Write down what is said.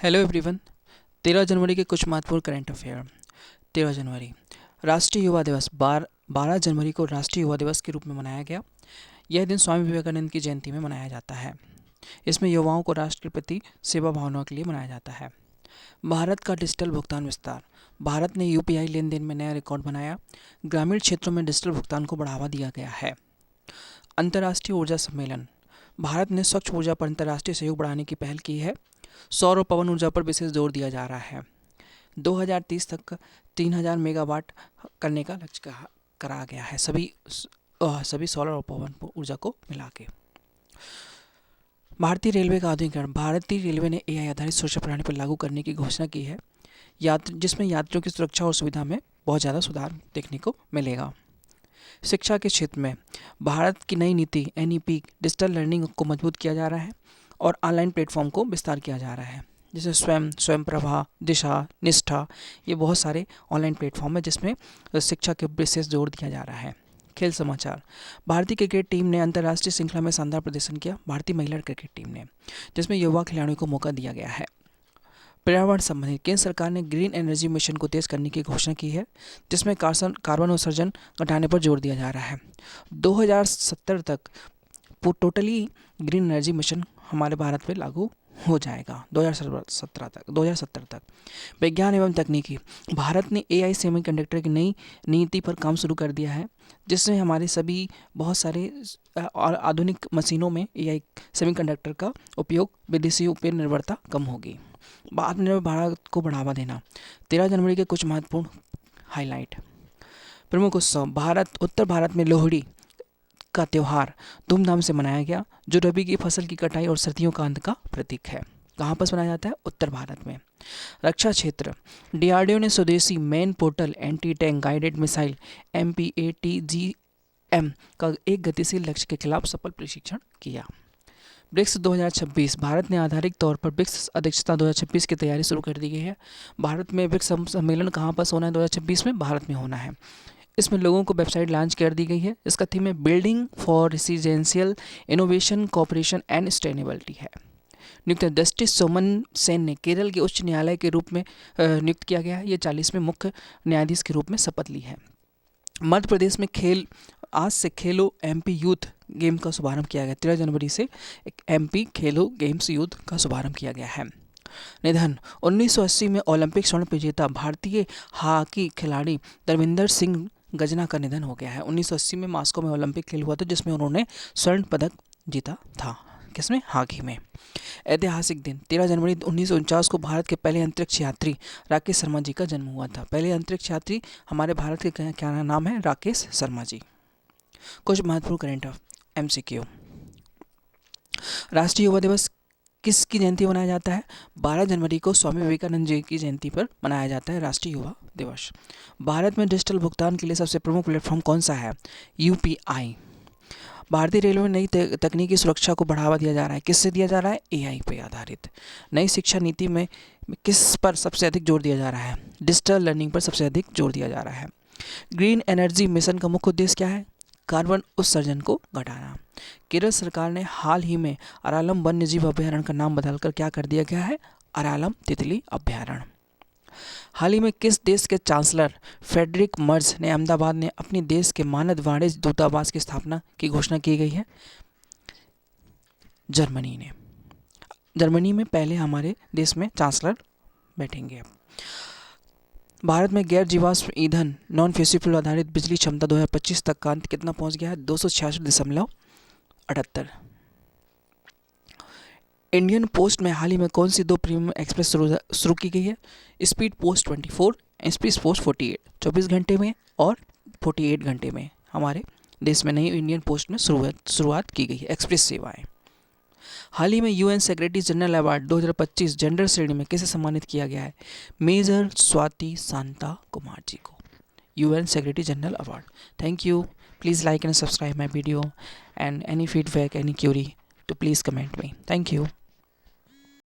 Hello everyone. 13 जनवरी के कुछ महत्वपूर्ण करंट अफेयर। 13 जनवरी राष्ट्रीय युवा दिवस। 12 जनवरी को राष्ट्रीय युवा दिवस के रूप में मनाया गया। यह दिन स्वामी विवेकानंद की जयंती में मनाया जाता है। इसमें युवाओं को राष्ट्र के प्रति सेवा भावना के लिए मनाया जाता है। भारत का डिजिटल भुगतान विस्तार। भारत ने यूपीआई लेन देन में नया रिकॉर्ड बनाया। ग्रामीण क्षेत्रों में डिजिटल भुगतान को बढ़ावा दिया गया है। अंतर्राष्ट्रीय ऊर्जा सम्मेलन। भारत ने स्वच्छ ऊर्जा पर अंतर्राष्ट्रीय सहयोग बढ़ाने की पहल की है। सौर और पवन ऊर्जा पर विशेष जोर दिया जा रहा है। 2030 तक 3000 मेगावाट करने का लक्ष्य करा गया है, सभी सौर और पवन ऊर्जा को मिला के। भारतीय रेलवे का आधुनिकीकरण। भारतीय रेलवे ने एआई आधारित सुरक्षा प्रणाली पर लागू करने की घोषणा की है, जिसमें यात्रियों की सुरक्षा और सुविधा में बहुत ज़्यादा सुधार देखने को मिलेगा। शिक्षा के क्षेत्र में भारत की नई नीति एनईपी डिजिटल लर्निंग को मजबूत किया जा रहा है और ऑनलाइन प्लेटफॉर्म को विस्तार किया जा रहा है, जैसे स्वयं प्रभा, दिशा, निष्ठा, ये बहुत सारे ऑनलाइन प्लेटफॉर्म है जिसमें शिक्षा के विशेष जोर दिया जा रहा है। खेल समाचार। भारतीय क्रिकेट टीम ने अंतर्राष्ट्रीय श्रृंखला में शानदार प्रदर्शन किया। भारतीय महिला क्रिकेट टीम ने, जिसमें युवा खिलाड़ियों को मौका दिया गया है। पर्यावरण संबंधी। केंद्र सरकार ने ग्रीन एनर्जी मिशन को तेज करने की घोषणा की है, जिसमें कार्बन उत्सर्जन घटाने पर जोर दिया जा रहा है। 2070 तक टोटली ग्रीन एनर्जी मिशन हमारे भारत में लागू हो जाएगा। 2070 तक। विज्ञान एवं तकनीकी। भारत ने एआई सेमीकंडक्टर की नई नीति पर काम शुरू कर दिया है, जिससे हमारे सभी बहुत सारे और आधुनिक मशीनों में एआई सेमीकंडक्टर का उपयोग, विदेशियों पर निर्भरता कम होगी। आत्मनिर्भर भारत को बढ़ावा देना। 13 जनवरी के कुछ महत्वपूर्ण हाईलाइट। प्रमुख उत्सव। उत्तर भारत में लोहड़ी का त्यौहार धूमधाम से मनाया गया, जो रबी की फसल की कटाई और सर्दियों का अंत का प्रतीक है। कहाँ पर मनाया जाता है? उत्तर भारत में। रक्षा क्षेत्र। डीआरडीओ ने स्वदेशी man portal anti tank guided missile MPATGM का एक गतिशील लक्ष्य के खिलाफ सफल परीक्षण किया। ब्रिक्स 2026। भारत ने आधारिक तौर पर ब्रिक्स अध्यक्षता 2026 की तैयारी शुरू कर दी गई है। भारत में ब्रिक्स सम्मेलन कहाँ पर होना है? 2026 में भारत में होना है। इसमें लोगों को वेबसाइट लॉन्च कर दी गई है। इसका थीम है building for residential innovation, cooperation and sustainability है। नियुक्त जस्टिस सोमन सेन ने केरल के उच्च न्यायालय के रूप में नियुक्त किया गया है। ये 40वें मुख्य न्यायाधीश के रूप में शपथ ली है। मध्य प्रदेश में आज से खेलो एमपी यूथ गेम का शुभारंभ किया गया। 13 जनवरी से एक एमपी खेलो गेम्स यूथ का शुभारंभ किया गया है। निधन। 1980 में ओलंपिक स्वर्ण विजेता भारतीय हॉकी खिलाड़ी धर्मेंद्र सिंह गजना का निधन हो गया है। 1980 में मॉस्को में ओलंपिक खेल हुआ था, जिसमें उन्होंने स्वर्ण पदक जीता था। किसमें? हॉकी में। ऐतिहासिक दिन। 13 जनवरी 1949 को भारत के पहले अंतरिक्ष यात्री राकेश शर्मा जी का जन्म हुआ था। पहले अंतरिक्ष यात्री हमारे भारत के क्या नाम है? राकेश शर्मा जी। कुछ महत्वपूर्ण करंट MCQ। राष्ट्रीय युवा दिवस किसकी जयंती मनाया जाता है? 12 जनवरी को स्वामी विवेकानंद जी की जयंती पर मनाया जाता है राष्ट्रीय युवा दिवस। भारत में डिजिटल भुगतान के लिए सबसे प्रमुख प्लेटफॉर्म कौन सा है? यूपीआई। भारतीय रेलवे में नई तकनीकी सुरक्षा को बढ़ावा दिया जा रहा है। किससे दिया जा रहा है? एआई पे आधारित। नई शिक्षा नीति में किस पर सबसे अधिक जोर दिया जा रहा है? डिजिटल लर्निंग पर सबसे अधिक जोर दिया जा रहा है। ग्रीन एनर्जी मिशन का मुख्य उद्देश्य क्या है? कार्बन उत्सर्जन को घटाना। केरल सरकार ने हाल ही में अरालम वन्यजीव अभयारण्य का नाम बदलकर क्या कर दिया गया है? अरालम तितली अभयारण्य। हाल ही में किस देश के चांसलर फ्रेडरिक मर्ज ने अहमदाबाद में अपनी देश के मानद वाणिज्य दूतावास की स्थापना की घोषणा की गई है? जर्मनी ने। जर्मनी में पहले हमारे देश में चांसलर बैठेंगे। भारत में गैर जीवाश्म ईंधन नॉन फ्यूसिबल आधारित बिजली क्षमता 2025 तक का अंत कितना पहुंच गया है? 266.78। इंडियन पोस्ट में हाल ही में कौन सी 2 प्रीमियम एक्सप्रेस शुरू की गई है? स्पीड पोस्ट 24, स्पीड पोस्ट 48, 24 घंटे में और 48 घंटे में हमारे देश में नई इंडियन पोस्ट में शुरुआत की गई है एक्सप्रेस सेवाएं। हाल ही में UN secretary general award 2025 gender श्रेणी में किसे सम्मानित किया गया है? मेजर स्वाति शांता कुमार जी को UN secretary general award. Thank you. Please like and subscribe my video, and any feedback, any query, to please comment me. Thank you.